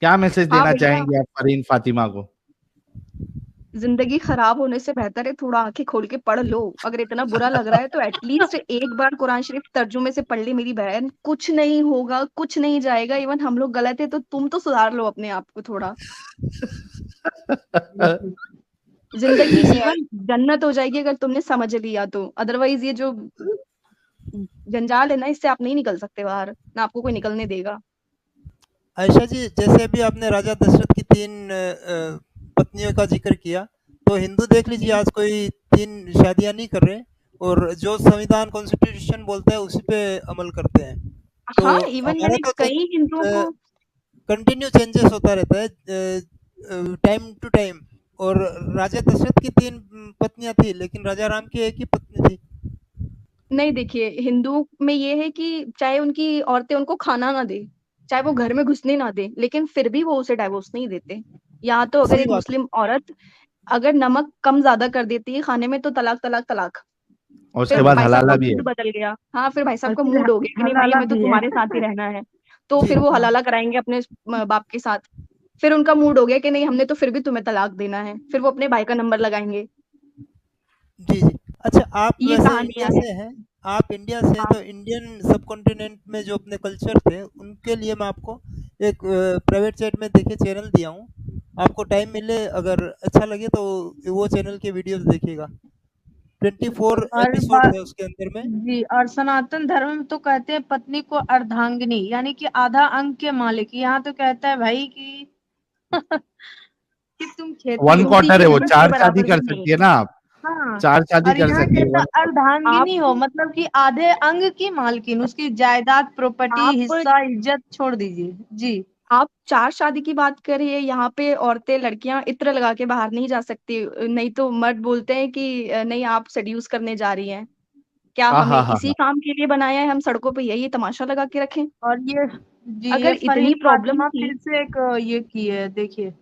Speaker 2: क्या मैसेज देना
Speaker 1: भैया,
Speaker 2: चाहेंगे आप फरीन फातिमा को?
Speaker 1: जिंदगी खराब होने से बेहतर है थोड़ा आंखें खोल के पढ़ लो। अगर इतना बुरा लग रहा है तो एटलीस्ट एक बार कुरान शरीफ तर्जुमे से पढ़ ले मेरी बहन, कुछ नहीं होगा, कुछ नहीं जाएगा। इवन हम लोग गलत है तो तुम तो सुधार लो अपने आप को थोड़ा। जिंदगी इवन जन्नत हो जाएगी अगर तुमने समझ लिया तो, अदरवाइज ये जो जंजाल है ना, इससे आप नहीं निकल सकते बाहर, ना आपको कोई निकलने देगा।
Speaker 7: आयशा जी, जैसे अभी आपने राजा दशरथ की 3 पत्नियों का जिक्र किया, तो हिंदू देख लीजिए आज कोई 3 शादियां नहीं कर रहे, और जो संविधान कॉन्स्टिट्यूशन बोलता है उसी पे अमल करते हैं। तो
Speaker 1: हाँ, इवन
Speaker 7: हमारा
Speaker 1: मैंने
Speaker 7: तो
Speaker 1: कई हिंदुओं को
Speaker 7: कंटिन्यू चेंजेस होता रहता है टाइम टू टाइम। और राजा दशरथ की 3 पत्नियां थी, लेकिन राजा राम की एक ही पत्नी थी।
Speaker 1: नहीं, देखिए हिंदू में ये है कि चाहे उनकी औरतें उनको खाना ना दे, चाहे वो घर में घुसने ना दे, लेकिन फिर भी वो उसे डाइवोर्स नहीं देते। यहाँ तो अगर
Speaker 7: सही
Speaker 1: एक
Speaker 7: बात है।
Speaker 1: मुस्लिम औरत अगर नमक कम ज्यादा कर देती है खाने में तो तलाक तलाक तलाक।
Speaker 2: और
Speaker 1: फिर
Speaker 2: उसके बाद
Speaker 1: भाई साहब का
Speaker 2: हलाला भी है।
Speaker 1: मूड बदल गया, हाँ फिर भाई साहब
Speaker 6: और
Speaker 1: का
Speaker 6: फिर
Speaker 1: मूड हो गया कि नहीं भाई
Speaker 6: हलाला
Speaker 1: हमें तो
Speaker 6: भी है।
Speaker 1: तुम्हारे साथ ही रहना है, तो
Speaker 7: जी
Speaker 1: फिर वो
Speaker 6: हाँ।
Speaker 1: हलाला कराएंगे अपने बाप के साथ। फिर उनका मूड हो गया कि नहीं हमने तो फिर भी तुम्हें तलाक देना है, फिर वो अपने भाई का नंबर लगाएंगे।
Speaker 7: जी जी। अच्छा, आप
Speaker 1: ये
Speaker 7: वैसे
Speaker 1: कहानियां
Speaker 7: इंडिया
Speaker 1: हैं।
Speaker 7: से हैं, आप इंडिया से हैं,
Speaker 1: हाँ
Speaker 7: तो इंडियन सबकॉन्टिनेंट में जो अपने कल्चर थे उनके लिए मैं आपको एक प्राइवेट चैट में देखिए चैनल दिया हूँ, आपको टाइम मिले अगर अच्छा लगे तो वो चैनल के वीडियोस देखिएगा। 24
Speaker 6: और
Speaker 7: एपिसोड है उसके अंदर में।
Speaker 6: जी, और सनातन धर्म में तो कहते हैं पत्नी को अर्धांगिनी यानी कि आधा अंग के मालिक। यहाँ तो कहता है भाई कि कि तुम खेती
Speaker 2: वन
Speaker 6: हो।
Speaker 1: किसी
Speaker 2: क्वार्टर
Speaker 1: के
Speaker 2: है वो,
Speaker 1: अंश के
Speaker 2: 4 शादी
Speaker 1: बराबर
Speaker 2: कर
Speaker 1: भी नहीं।
Speaker 2: सकती है ना आप,
Speaker 6: हाँ,
Speaker 2: 4 शादी
Speaker 6: और
Speaker 2: कर
Speaker 6: यहाँ
Speaker 2: सकती है
Speaker 6: कहता
Speaker 2: 1 क्वार्टर।
Speaker 6: अर्धांगिनी हो,
Speaker 1: आप
Speaker 6: मतलब कि आधे अंग की मालकिन, उसकी जायदाद, प्रॉपर्टी,
Speaker 1: आप
Speaker 6: हिस्सा, इज्जत छोड़ दीजिए। जी,
Speaker 1: आप 4 शादी की बात कर रही है, यहाँ पे औरतें लड़कियां इत्र लगा के बाहर नहीं जा सकती, नहीं तो मर्द बोलते हैं कि नहीं आप सेड्यूस करने जा रही हैं। क्या
Speaker 2: हाँ
Speaker 1: हमें
Speaker 2: हाँ हाँ
Speaker 1: इसी
Speaker 2: हाँ।
Speaker 1: काम के लिए बनाया है, हम सड़कों पे यही तमाशा लगा के रखें?
Speaker 6: और ये जी, ये
Speaker 1: अगर इतनी
Speaker 6: फरहीन
Speaker 1: प्रॉब्लम
Speaker 6: फातिमा
Speaker 1: थी,
Speaker 6: फिर से एक ये की है, देखिए।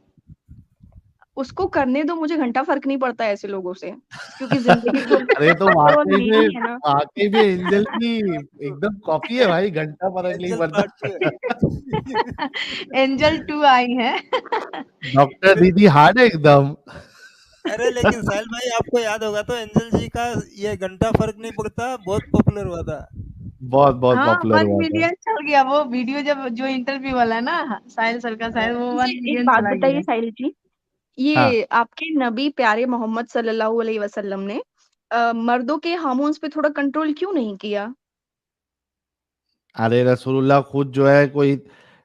Speaker 1: उसको करने दो, मुझे घंटा फर्क नहीं पड़ता है ऐसे लोगों से, क्योंकि जिंदगी तो
Speaker 2: अरे तो
Speaker 1: केवल मेरी है ना।
Speaker 2: वाकई में एंजल की एकदम कॉपी है भाई, घंटा फर्क नहीं
Speaker 7: एंजल
Speaker 2: पड़ता।
Speaker 7: पार्ट 2 है।
Speaker 6: एंजल 2 आई है।
Speaker 2: डॉक्टर दीदी हार्ड है एकदम।
Speaker 7: अरे लेकिन साहिल भाई आपको याद होगा तो एंजल जी का ये घंटा फर्क नहीं पड़ता बहुत पॉपुलर हुआ था।
Speaker 2: बहुत बहुत
Speaker 6: हाँ,
Speaker 2: पॉपुलर
Speaker 6: 1
Speaker 2: हुआ था।
Speaker 6: मिलियन चल गया वो वीडियो, जब जो इंटरव्यू वाला है ना साहिल सर का, शायद वो
Speaker 1: मुझे
Speaker 6: 1
Speaker 1: एक
Speaker 6: मिलियन
Speaker 1: बात
Speaker 6: चला
Speaker 1: बताइए
Speaker 6: गया।
Speaker 1: साहिल जी,
Speaker 2: हाँ,
Speaker 1: ये आपके नबी प्यारे मोहम्मद सल्लल्लाहु अलैहि वसल्लम ने मर्दों के हार्मोन्स पे थोड़ा कंट्रोल क्यों नहीं किया?
Speaker 2: अरे रसूलुल्लाह खुद जो है कोई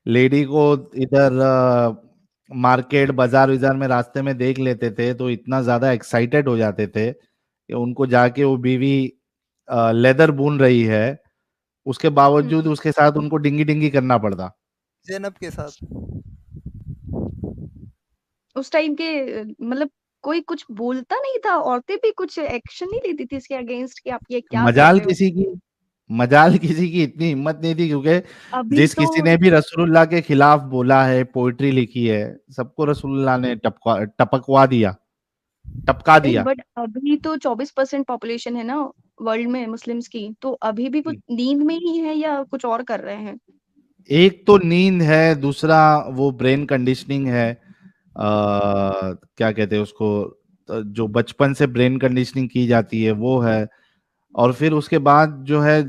Speaker 2: लेडी को इधर मार्केट बाजार विजार में रास्ते में देख लेते थे तो इतना ज्यादा एक्साइटेड हो जाते थे कि उनको जाके वो बीवी लेदर बुन रही है, उसके बावजूद उसके साथ उनको डिंगी डिंगी करना पड़ता।
Speaker 7: ज़ैनब के साथ।
Speaker 1: उस टाइम के मतलब कोई कुछ बोलता नहीं था, औरतें भी कुछ एक्शन नहीं लेती थी इसके अगेंस्ट कि आप ये क्या कर
Speaker 2: मजाल
Speaker 1: रहे हो।
Speaker 2: किसी की मजाल किसी की इतनी हिम्मत नहीं थी, क्योंकि
Speaker 1: अभी
Speaker 2: जिस
Speaker 1: तो
Speaker 2: किसी ने भी रसूलुल्लाह के खिलाफ बोला है, पोइट्री लिखी है, सबको रसूलुल्लाह ने टपकवा दिया, टपका दिया।
Speaker 1: बट अभी तो 24% पॉपुलेशन है ना वर्ल्ड में मुस्लिम्स की, तो अभी भी वो नींद में ही है या कुछ और कर रहे हैं?
Speaker 2: एक तो नींद है, दूसरा वो ब्रेन कंडीशनिंग है, क्या कहते हैं उसको, जो बचपन से ब्रेन कंडीशनिंग की जाती है वो है। और फिर उसके बाद जो है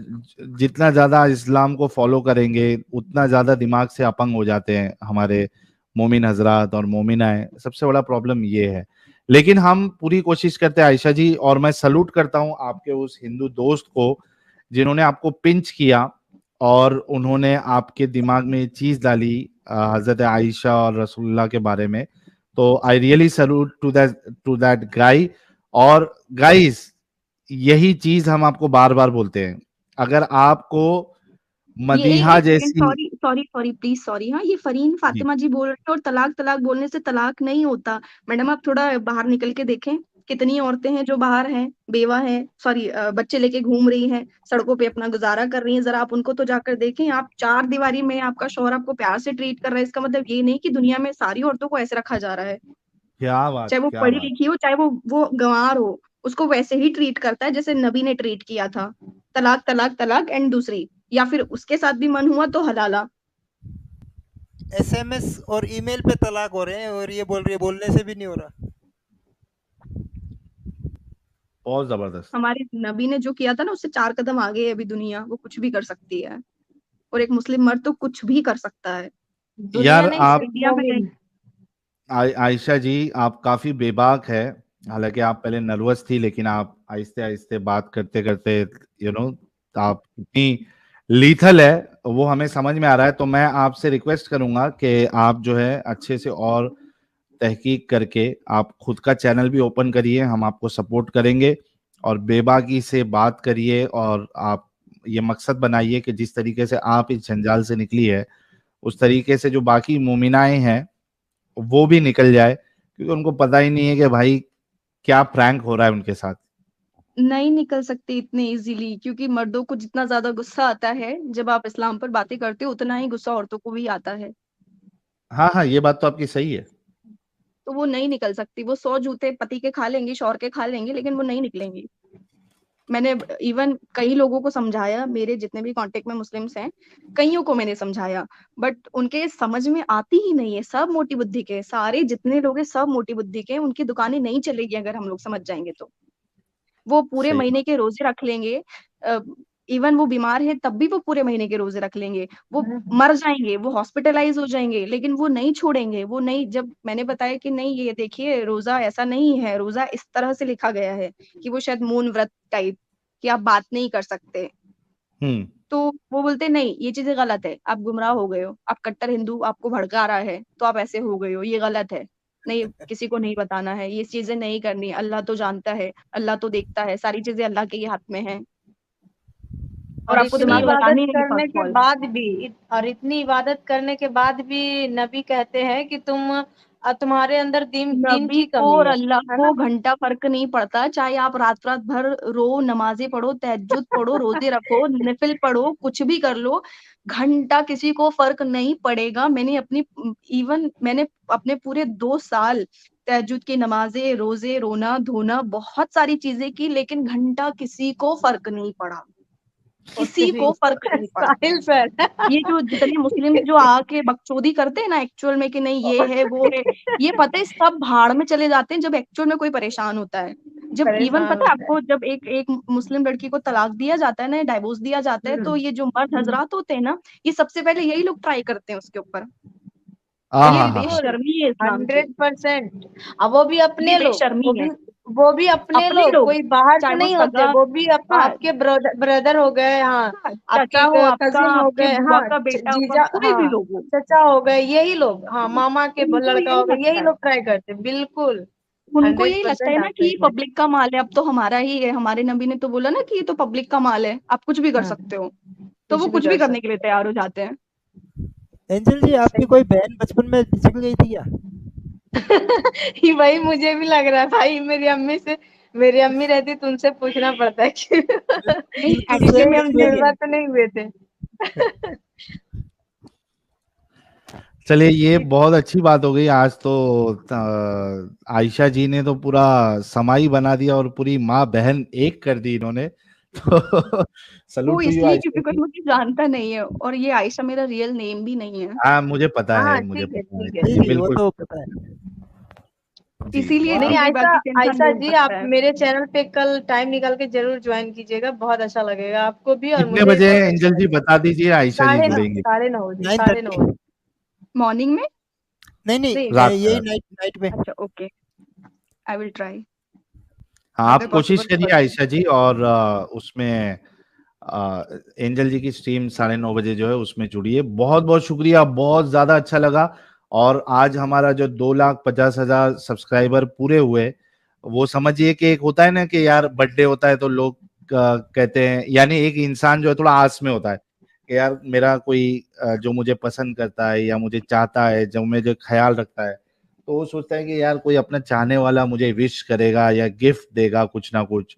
Speaker 2: जितना ज्यादा इस्लाम को फॉलो करेंगे उतना ज्यादा दिमाग से अपंग हो जाते हैं हमारे मोमिन हजरात और मोमिनाएं, सबसे बड़ा प्रॉब्लम ये है। लेकिन हम पूरी कोशिश करते हैं आयशा जी, और मैं सलूट करता हूं आपके उस हिंदू दोस्त को जिन्होंने आपको पिंच किया और उन्होंने आपके दिमाग में ये चीज डाली हजरत आयशा और रसूलुल्लाह के बारे में। तो I really salute to that guy. और गाइस, यही चीज हम आपको बार बार बोलते हैं, अगर आपको
Speaker 1: ये एक
Speaker 2: मदीहा
Speaker 1: एक सेकंड,
Speaker 2: जैसी।
Speaker 1: Sorry sorry sorry please sorry. हाँ, ये फरीन
Speaker 2: जी,
Speaker 1: फातिमा जी बोल रहे हैं और तलाक तलाक बोलने से तलाक नहीं होता। मैडम आप थोड़ा बाहर निकल के देखें, कितनी औरतें हैं जो बाहर हैं, बेवा हैं, सॉरी बच्चे लेके घूम रही हैं, सड़कों पे अपना गुजारा कर रही हैं, जरा आप उनको तो जाकर देखें। आप 4 दीवारी में आपका शौहर आपको प्यार से ट्रीट कर रहा है, इसका मतलब ये नहीं कि दुनिया में सारी औरतों को ऐसे रखा जा रहा है।
Speaker 2: क्या बात,
Speaker 1: चाहे वो
Speaker 2: क्या
Speaker 1: पढ़ी
Speaker 2: बात।
Speaker 1: लिखी हो, चाहे वो गंवार हो, उसको वैसे ही ट्रीट करता है जैसे नबी ने ट्रीट किया था। तलाक तलाक तलाक एंड दूसरी, या फिर उसके साथ भी मन हुआ तो हलाला।
Speaker 7: एसएमएस और ईमेल पे तलाक हो रहे हैं और ये बोल रही है बोलने से भी नहीं हो रहा।
Speaker 2: बहुत जबरदस्त।
Speaker 1: हमारे नबी ने जो किया था ना, उससे 4 कदम आगे है अभी दुनिया, वो कुछ भी कर सकती है। और एक मुस्लिम मर्द तो कुछ भी कर सकता है, दुनिया
Speaker 2: यार
Speaker 1: नहीं
Speaker 2: आप,
Speaker 1: इंडिया में नहीं।
Speaker 2: आयशा जी आप काफी बेबाक है, हालांकि आप पहले नर्वस थी लेकिन आप आहिस्ते आहिस्ते बात करते करते आप इतनी लीथल है वो हमें समझ में आ रहा है। तो मैं आपसे रिक्वेस्ट करूंगा कि आप जो है अच्छे से और तहकीक करके आप खुद का चैनल भी ओपन करिए, हम आपको सपोर्ट करेंगे। और बेबाकी से बात करिए और आप ये मकसद बनाइए कि जिस तरीके से आप इस जंजाल से निकली है उस तरीके से जो बाकी मोमिनाएं हैं वो भी निकल जाए, क्योंकि उनको पता ही नहीं है कि भाई क्या प्रैंक हो रहा है उनके साथ।
Speaker 1: नहीं निकल सकती इतने इजीली, क्योंकि मर्दों को जितना ज्यादा गुस्सा आता है जब आप इस्लाम पर बातें करते हो, उतना ही गुस्सा औरतों को भी आता है।
Speaker 2: हाँ हाँ, ये बात तो आपकी सही है।
Speaker 1: तो वो नहीं निकल सकती, वो 100 जूते पति के खा लेंगी, शौहर के खा लेंगी, लेकिन वो नहीं निकलेंगी। मैंने इवन कई लोगों को समझाया, मेरे जितने भी कांटेक्ट में मुस्लिम्स हैं, कईयों को मैंने समझाया, बट उनके समझ में आती ही नहीं है। सब मोटी बुद्धि के, सारे जितने लोग हैं सब मोटी बुद्धि के, उनकी दुकानें नहीं चलेगी अगर हम लोग समझ जाएंगे तो। वो पूरे
Speaker 2: सही
Speaker 1: महीने के रोजे रख लेंगे। इवन वो बीमार है तब भी वो पूरे महीने के रोजे रख लेंगे। वो मर जाएंगे, वो हॉस्पिटलाइज हो जाएंगे, लेकिन वो नहीं छोड़ेंगे। वो नहीं, जब मैंने बताया कि नहीं ये देखिए रोजा ऐसा नहीं है, रोजा इस तरह से लिखा गया है कि वो शायद मौन व्रत टाइप कि आप बात नहीं कर सकते, तो वो बोलते नहीं ये चीजें गलत है, आप गुमराह हो गए हो, आप कट्टर हिंदू आपको भड़का रहा है तो आप ऐसे हो गए हो, ये गलत है। नहीं, किसी को नहीं बताना है, ये चीजें नहीं करनी, अल्लाह तो जानता है, अल्लाह तो देखता है, सारी चीजें अल्लाह के ही हाथ में है। और
Speaker 6: और
Speaker 1: आपको
Speaker 6: इतनी
Speaker 1: दिमाग
Speaker 6: इबादत
Speaker 1: लगानी है
Speaker 6: करने
Speaker 1: फर्स्ट
Speaker 6: के
Speaker 1: ऑल।
Speaker 6: बाद भी और इतनी इबादत करने के बाद भी नबी कहते हैं कि तुम्हारे अंदर दीन
Speaker 1: नबी
Speaker 6: की
Speaker 1: को
Speaker 6: कमी
Speaker 1: और
Speaker 6: है
Speaker 1: अल्लाह
Speaker 6: है
Speaker 1: को
Speaker 6: ना।
Speaker 1: घंटा फर्क नहीं पड़ता, चाहे आप रात रात भर रो, नमाजें पढ़ो, तहज्जुद पढ़ो, रोजे रखो, नफिल पढ़ो, कुछ भी कर लो, घंटा किसी को फर्क नहीं पड़ेगा। मैंने अपने पूरे 2 साल तहज्जुद की नमाजें, रोजे, रोना धोना, बहुत सारी चीजें की, लेकिन घंटा किसी को फर्क नहीं पड़ा, किसी को फर्क नहीं पड़ा।
Speaker 6: साहिल सर
Speaker 1: ये जो जितने मुस्लिम जो आके बकचोदी करते हैं ना एक्चुअल में कि नहीं ये है वो है, ये पता है सब भाड़ में चले जाते हैं जब एक्चुअल में कोई परेशान होता है। जब इवन
Speaker 6: परेशान
Speaker 1: पता है
Speaker 6: होता है।
Speaker 1: आपको, जब एक मुस्लिम लड़की को तलाक दिया जाता है ना, डाइवोर्स दिया जाता है, तो ये जो मर्द हजरात होते हैं ना, ये सबसे पहले यही लोग ट्राई करते हैं उसके ऊपर। और ये बेशर्मी है इस्लाम की,
Speaker 6: 100%। अब वो भी
Speaker 1: ये
Speaker 6: अपने लोग,
Speaker 1: बेशर्मी है।
Speaker 6: वो भी अपने
Speaker 1: अपने
Speaker 6: लोग,
Speaker 1: लोग,
Speaker 6: कोई बाहर
Speaker 1: चाहे
Speaker 6: से
Speaker 1: वो
Speaker 6: नहीं होते,
Speaker 1: सगा,
Speaker 6: वो भी
Speaker 1: हाँ,
Speaker 6: आपके ब्रदर हो गए, हाँ,
Speaker 1: हाँ,
Speaker 6: आपके
Speaker 1: चाचा हो आपका,
Speaker 6: कजिन हो
Speaker 1: आपके
Speaker 6: गए,
Speaker 1: बुआ
Speaker 6: हाँ,
Speaker 1: का बेटा होगा,
Speaker 6: जीजा,
Speaker 1: कोई भी
Speaker 6: हाँ,
Speaker 1: लोग हो,
Speaker 6: चचा हो गए, यही लोग, हाँ, मामा के
Speaker 1: उनको
Speaker 6: लड़का
Speaker 1: यही
Speaker 6: हो गया,
Speaker 1: लगता
Speaker 6: यही
Speaker 1: है,
Speaker 6: लोग ट्राई करते हैं, बिल्कुल।
Speaker 1: उनको यही लगता है
Speaker 6: 100%
Speaker 1: ना
Speaker 6: आप
Speaker 1: कि
Speaker 6: सही
Speaker 1: ये
Speaker 6: कह
Speaker 1: पब्लिक का माल है, अब तो हमारा ही है। हमारे नबी ने तो बोला ना कि ये तो पब्लिक का माल है, आप कुछ भी कर
Speaker 6: रहे हैं।
Speaker 1: सकते हो, तो वो
Speaker 6: कुछ भी
Speaker 1: कुछ भी
Speaker 6: कर
Speaker 1: करने के लिए
Speaker 6: सकते
Speaker 1: तैयार हो जाते हैं।
Speaker 7: एंजल जी, आपकी
Speaker 6: हैं।
Speaker 7: कोई बहन बचपन में बिछड़ गई थी क्या?
Speaker 6: ये वही मुझे भी लग रहा है भाई, मेरी अम्मी रहती तो उनसे पूछना पड़ता है कि
Speaker 1: नहीं
Speaker 7: बिल्कुल
Speaker 6: इसलिए
Speaker 7: सेम
Speaker 1: एक्चुअली
Speaker 6: हम
Speaker 1: सुनिए,
Speaker 6: जुड़वा तो नहीं हुए थे।
Speaker 2: चलिए, ये बहुत अच्छी बात हो गई आज तो। आयशा जी ने तो पूरा समाई बना दिया और पूरी माँ बहन एक कर दी इन्होंने। तो
Speaker 1: वो
Speaker 2: सलूट टू यू
Speaker 1: इसलिए
Speaker 2: आयशा
Speaker 1: क्योंकि कोई
Speaker 2: जी।
Speaker 1: मुझे जानता नहीं है, और ये आयशा मेरा रियल नेम भी नहीं है,
Speaker 2: हाँ, मुझे पता है,
Speaker 6: हाँ
Speaker 2: मुझे
Speaker 6: ठीक है,
Speaker 2: पता है
Speaker 6: ठीक है,
Speaker 7: जी
Speaker 2: जी,
Speaker 7: जी, वो
Speaker 2: बिल्कुल
Speaker 7: तो पता है।
Speaker 2: जी।
Speaker 1: इसीलिए
Speaker 6: नहीं
Speaker 1: सीधे
Speaker 6: आयशा,
Speaker 1: बाकी से इंसान
Speaker 6: आयशा
Speaker 1: ढूंढ
Speaker 6: जी आप
Speaker 1: सकता है।
Speaker 6: मेरे चैनल पे कल टाइम निकाल के जरूर ज्वाइन कीजिएगा, बहुत अच्छा लगेगा आपको भी और
Speaker 2: कितने
Speaker 6: मुझे भी
Speaker 2: बजे
Speaker 6: बहुत अच्छा
Speaker 2: एंजल जी
Speaker 6: लगेगा।
Speaker 2: बता दीजिए, आयशा जी
Speaker 6: साढ़े नौ
Speaker 2: जुड़ेंगी
Speaker 6: साढ़े नौ बजे,
Speaker 7: 9:30।
Speaker 1: मॉर्निंग में?
Speaker 7: नहीं नहीं,
Speaker 6: नहीं,
Speaker 2: रात
Speaker 7: यही
Speaker 2: में?
Speaker 7: नाइट नाइट में।
Speaker 1: अच्छा ओके, आई विल ट्राई,
Speaker 2: हाँ, आप
Speaker 1: अगर
Speaker 2: कोशिश
Speaker 1: पॉसिबल
Speaker 2: करिए
Speaker 1: हो।
Speaker 2: आयशा जी, और उसमें एंजल जी की स्ट्रीम 9:30 बजे जो है उसमें जुड़िए। बहुत बहुत शुक्रिया, बहुत ज्यादा अच्छा लगा। और आज हमारा जो 2,50,000 सब्सक्राइबर पूरे हुए, वो समझिए कि एक होता है ना कि यार बर्थडे होता है तो लोग कहते हैं, यानी एक इंसान जो है थोड़ा आस में होता है कि यार मेरा कोई जो मुझे पसंद करता है या मुझे चाहता है, जो मुझे ख्याल रखता है, तो वो सोचता है कि यार कोई अपना चाहने वाला मुझे विश करेगा या गिफ्ट देगा कुछ ना कुछ।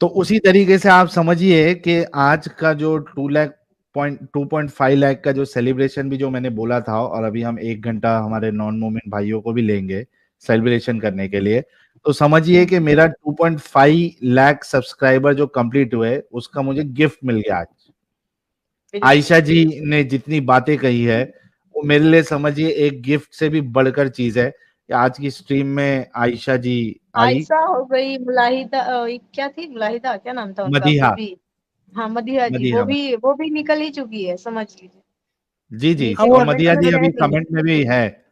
Speaker 2: तो उसी तरीके से आप समझिए कि आज का जो 2.5 लाख का जो सेलिब्रेशन भी जो मैंने बोला था, और अभी हम 1 घंटा हमारे नॉन मोमेंट भाइयों को भी लेंगे सेलिब्रेशन करने के लिए, तो समझिए कि मेरा 2.5 लाख सब्सक्राइबर जो कंप्लीट हुए उसका मुझे गिफ्ट मिल गया आज। आयशा जी ने जितनी बातें कही है वो मेरे लिए समझिए एक गिफ्ट से भी बढ़कर चीज है कि आज की स्ट्रीम में आयशा जी आई।
Speaker 6: आयशा हो गई, मुलाहिदा, क्या थी, मुलाहिदा क्या नाम था उनका, वो
Speaker 2: मदीहा,
Speaker 6: भी, हाँ, मदिहा जी,
Speaker 2: मदीहा।
Speaker 6: वो भी निकल ही चुकी है, समझ लीजिए।
Speaker 2: जी जी,
Speaker 6: नीचे
Speaker 2: और
Speaker 7: वो
Speaker 6: कमेंट
Speaker 2: मदिया
Speaker 6: में
Speaker 2: जी
Speaker 6: रह
Speaker 2: अभी
Speaker 6: गई है।
Speaker 2: कमेंट में भी है।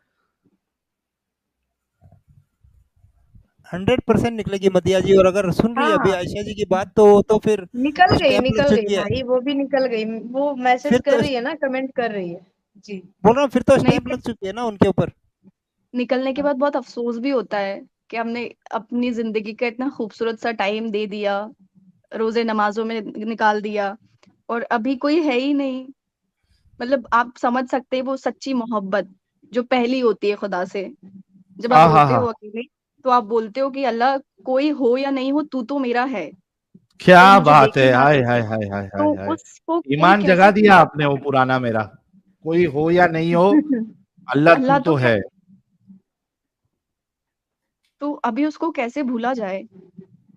Speaker 7: 100% निकलेगी मदिया जी, और अगर सुन रही है अभी
Speaker 6: हाँ,
Speaker 7: आयशा जी की बात, तो फिर स्टैम्प लग
Speaker 6: निकल गई
Speaker 7: चुकी है।
Speaker 6: भाई, वो भी निकल गई, वो मैसेज
Speaker 7: फिर
Speaker 6: कर
Speaker 7: तो
Speaker 6: रही है ना, कमेंट कर रही है जी।
Speaker 7: बोल रहा हूँ, फिर तो
Speaker 1: नहीं,
Speaker 7: स्टैम्प लग चुकी है ना उनके ऊपर।
Speaker 1: निकलने के बाद बहुत अफसोस भी होता है कि हमने अपनी जिंदगी का इतना खूबसूरत सा टाइम दे दिया, रोजे नमाजों में निकाल दिया, और अभी कोई है ही नहीं। मतलब आप समझ सकते हैं वो सच्ची मोहब्बत जो पहली होती है खुदा से। जब आप
Speaker 2: हाँ हाँ
Speaker 1: रोते हो
Speaker 2: हाँ,
Speaker 1: अकेले, तो आप बोलते हो कि अल्लाह कोई हो या नहीं हो, तू तो मेरा है, कोई
Speaker 2: क्या
Speaker 1: मुझे
Speaker 2: बात
Speaker 1: देखे
Speaker 2: है,
Speaker 1: ना
Speaker 2: हाय हाय
Speaker 1: देखे,
Speaker 2: हाय हाय हाय
Speaker 1: तो
Speaker 2: हाय।
Speaker 1: उसको कोई
Speaker 2: ईमान
Speaker 1: कैसे
Speaker 2: जगा दिया
Speaker 1: भूला।
Speaker 2: आपने वो पुराना मेरा, कोई हो या नहीं हो, अल्लाह तू
Speaker 1: अल्लाह तो
Speaker 2: तो
Speaker 1: क्या,
Speaker 2: है।
Speaker 1: तो अभी उसको कैसे भूला जाए।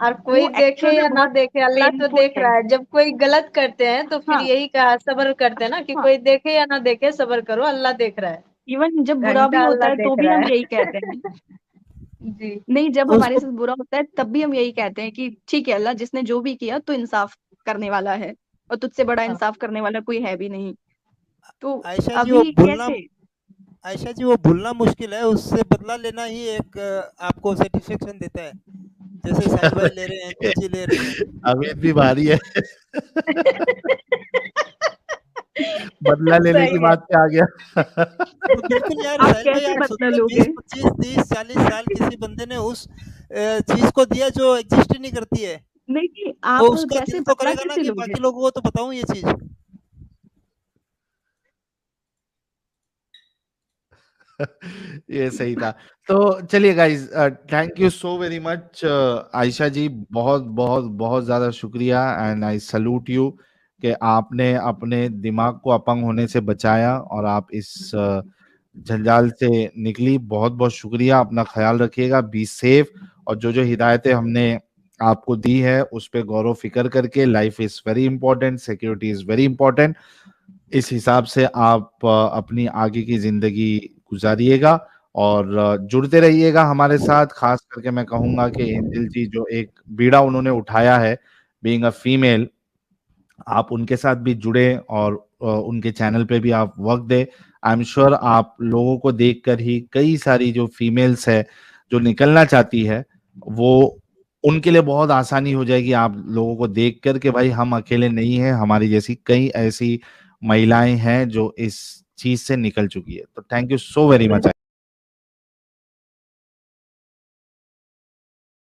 Speaker 6: और
Speaker 1: वो
Speaker 6: कोई देखे
Speaker 1: एक्चुअल में
Speaker 6: या ना
Speaker 1: बहुत
Speaker 6: देखे, अल्लाह तो
Speaker 1: पेनफुल
Speaker 6: देख
Speaker 1: है।
Speaker 6: रहा है। जब कोई गलत करते हैं तो फिर
Speaker 1: हाँ,
Speaker 6: यही कहा, सब्र करते हैं ना, कि
Speaker 1: हाँ,
Speaker 6: कोई देखे या ना देखे, सब्र करो, अल्लाह देख रहा है,
Speaker 1: इवन जब बुरा भी
Speaker 6: घंटा
Speaker 1: होता
Speaker 6: अल्लाह
Speaker 1: है तो
Speaker 6: देख
Speaker 1: भी
Speaker 6: रहा
Speaker 1: हम
Speaker 6: है।
Speaker 1: यही कहते हैं।
Speaker 4: जी।
Speaker 1: नहीं, जब
Speaker 7: तो
Speaker 1: हमारे
Speaker 7: उसको
Speaker 1: साथ बुरा होता है तब भी हम यही कहते हैं कि ठीक है अल्लाह, जिसने जो भी किया तो इंसाफ करने वाला है, और तुझसे बड़ा
Speaker 6: हाँ।
Speaker 1: इंसाफ करने वाला कोई है भी नहीं। तो
Speaker 7: आयशा जी वो
Speaker 1: अभी
Speaker 7: भूलना
Speaker 1: कैसे?
Speaker 7: आयशा जी वो भूलना मुश्किल है, उससे बदला लेना ही एक आपको सेटिस्फेक्शन देता है, जैसे साहिल भाई ले रहे हैं, जी ले रही हैं।
Speaker 2: अभी भी भारी है। बदला लेने की
Speaker 1: सही है।
Speaker 2: बात पे आ गया।
Speaker 7: तो बिल्कुल यार
Speaker 1: आप
Speaker 7: साहिल भाई,
Speaker 1: कैसे
Speaker 7: आप
Speaker 1: बदला
Speaker 7: सोचिए
Speaker 1: लोगे?
Speaker 7: 20, 25, 30, 40 साल किसी बंदे ने उस चीज को दिया जो एग्जिस्ट ही नहीं करती है,
Speaker 1: नहीं,
Speaker 7: तो
Speaker 1: आप
Speaker 7: उसका
Speaker 1: कैसे
Speaker 7: दिल तो
Speaker 1: बदला
Speaker 7: करेगा ना
Speaker 1: कैसे
Speaker 7: कि
Speaker 1: लोगे?
Speaker 7: बाकी लोगों को तो बताऊं ये चीज।
Speaker 2: ये सही था। तो चलिए guys, thank you so very much Ayesha ji, बहुत बहुत बहुत ज्यादा शुक्रिया, एंड आई सल्यूट यू कि आपने अपने दिमाग को अपंग होने से बचाया और आप इस जंजाल से निकली। बहुत बहुत शुक्रिया। अपना ख्याल रखिएगा, बी सेफ, और जो जो हिदायतें हमने आपको दी है उस पर गौर व फिक्र करके, life is very important, security is very important, इस हिसाब से आप अपनी आगे की जिंदगी गुजारिएगा, और जुड़ते रहिएगा हमारे साथ। खास करके मैं कहूंगा कि एंजल जी जो एक बीड़ा उन्होंने उठाया है, बीइंग अ फीमेल, आप उनके साथ भी जुड़े और उनके चैनल पे भी आप वक्त दे। आई एम श्योर आप लोगों को देखकर ही कई सारी जो फीमेल्स है जो निकलना चाहती है, वो उनके लिए बहुत आसानी हो जाएगी आप लोगों को देख कर के भाई हम अकेले नहीं हैं, हमारी जैसी कई ऐसी महिलाएं हैं जो इस चीज से निकल चुकी है। तो thank you so very much.